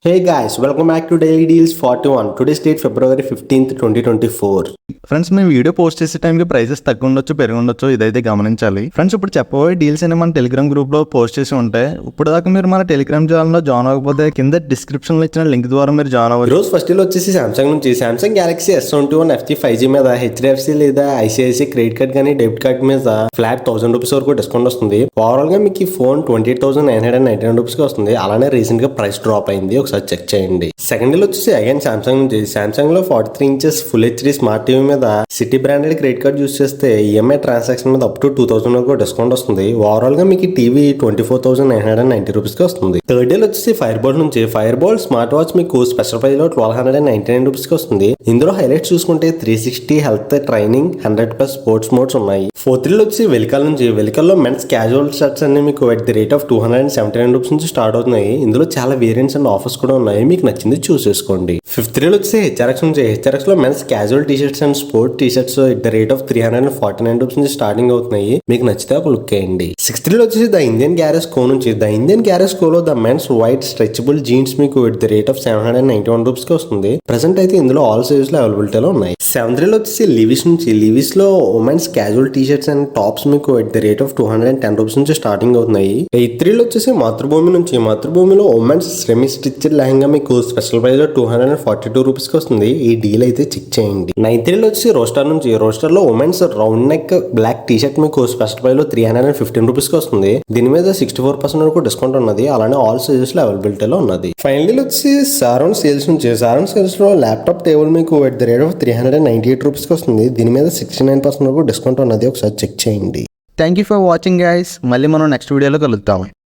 Hey guys, welcome back to Daily Deals 41. Today's date February 15th, 2024. Friends మేము video post చేసే టైంకి prices తక్కువ ఉండొచ్చు పెరిగి ఉండొచ్చు ఇదైతే గమనించాలి. ఫ్రెండ్స్ ఇప్పుడు చెప్పబోయే డీల్స్ అని మన టెలిగ్రామ్ గ్రూప్ లో పోస్ట్ చేసి ఉంటే ఇప్పుడు దాకా మీరు మన టెలిగ్రామ్ ఛానల్ లో జాయిన్ అవ్వకపోతే కింద డిస్క్రిప్షన్ లో ఇచ్చిన లింక్ ద్వారా మీరు జాయిన్ అవ్వచ్చు. ఈరోజు ఫస్ట్ డీల్ వచ్చేసి సామ్సంగ్ నుంచి Samsung Galaxy S21 FE 5G మీద HDFC లేదా ICICI క్రెడిట్ కార్డ్ కానీ డెబిట్ కార్డ్ మీద ఫ్లాట్ ₹1000 వరకు డిస్కౌంట్ వస్తుంది. ఓవరాల్ గా మీకు ఈ ఫోన్ 28,999 రూపీస్ కి వస్తుంది. అలానే రీసెంట్ గా ప్రైస్ డ్రాప్ అయింది, ఒకసారి చెక్ చేయండి. సెకండ్ డీల్ వచ్చేసి అగైన్ సామ్సంగ్ నుంచి సామ్సంగ్ లో 43 inches full HD smart TV మీద Citi branded credit card use చేస్తే ఈఎంఐ ట్రాన్సాక్షన్ మీద అప్ టు 2000 వరకు డిస్కౌంట్ వస్తుంది. ఓవరాల్ గా మీకు టీవీ 24,990 రూపీస్ కి వస్తుంది. థర్డ్ డీల్ వచ్చేసి ఫైర్ బోల్ట్ నుంచి ఫైర్ బోల్ట్ స్మార్ట్ వాచ్ మీకు స్పెషల్ ప్రైస్ లో 1299 రూపీస్ కి వస్తుంది. ఇందులో హైలైట్స్ చూసుకుంటే 360 హెల్త్ ట్రైనింగ్ 100+ స్పోర్ట్స్ మోడ్స్ ఉన్నాయి. ఫోర్త్ డీల్ వచ్చి వెలికల్ నుంచి వెలికల్లో మెన్స్ క్యాజువల్ షర్ట్స్ అన్ని మీకు at the rate of 279 rupees నుంచి స్టార్ట్ అవుతున్నాయి. ఇందులో చాలా వేరియంట్స్ అండ్ ఆఫర్స్ కూడా ఉన్నాయి, మీకు నచ్చింది చూస్ చేసుకోండి. ఫిఫ్త్ డీల్ వచ్చి హెచ్ఆర్ఎక్స్ నుంచి హెచ్ఆర్ఎక్స్ లో men's casual T shirts and sport T shirts at the rate of 349 rupees నుంచి స్టార్టింగ్ అవుతున్నాయి, మీకు నచ్చితే ఒక లుక్ వేయండి. సిక్స్త్ డీల్ వచ్చేసి ద ఇండియన్ గ్యారేజ్ కో నుంచి ద ఇండియన్ గ్యారేజ్ కో లో the men's white stretchable jeans మీకు at the rate of 791 rupees కి వస్తుంది. ప్రెసెంట్ అయితే ఇందులో ఆల్ సైజెస్ లో అవైలబిలిటీలో ఉన్నాయి. సెవెంత్ డీల్ వచ్చేసి లివిస్ నుంచి లివిస్ లో women's casual T shirts and tops మీకు at the rate of 210 rupees నుంచి స్టార్టింగ్ అవుతున్నాయి. ఎయిత్ డీల్ వచ్చేసి మాతృభూమి నుంచి మాతృభూమిలో ఉమెన్స్ సెమీ స్టిచ్డ్ లెహంగా మీకు స్పెషల్ ప్రైస్ లో 242 రూపీస్ కి వస్తుంది. ఈ డీల్ అయితే చెక్ చేయండి. నైన్త్ డీల్ వచ్చి రోస్టర్ నుంచి రోస్టర్ లో women's round neck black T shirt మీకు స్పెషల్ ప్రైస్ లో 315 రూపీస్ కి వస్తుంది. దీని మీద 64% వరకు డిస్కౌంట్ ఉన్నది, అలానే ఆల్ సైజెస్ లో అవైలబిలిటీలో ఉన్నది. ఫైనల్ వచ్చి సారోన్ సేల్స్ నుంచి సారోన్ సేల్స్ లో ల్యాప్టాప్ టేబుల్ మీకు at the rate of 398 rupees కి వస్తుంది. దీని మీద 69% వరకు డిస్కౌంట్ ఉన్నది, ఒకసారి చెక్ చేయండి. Thank you for watching guys. మళ్ళీ మనం నెక్స్ట్ వీడియోలో కలుద్దాం.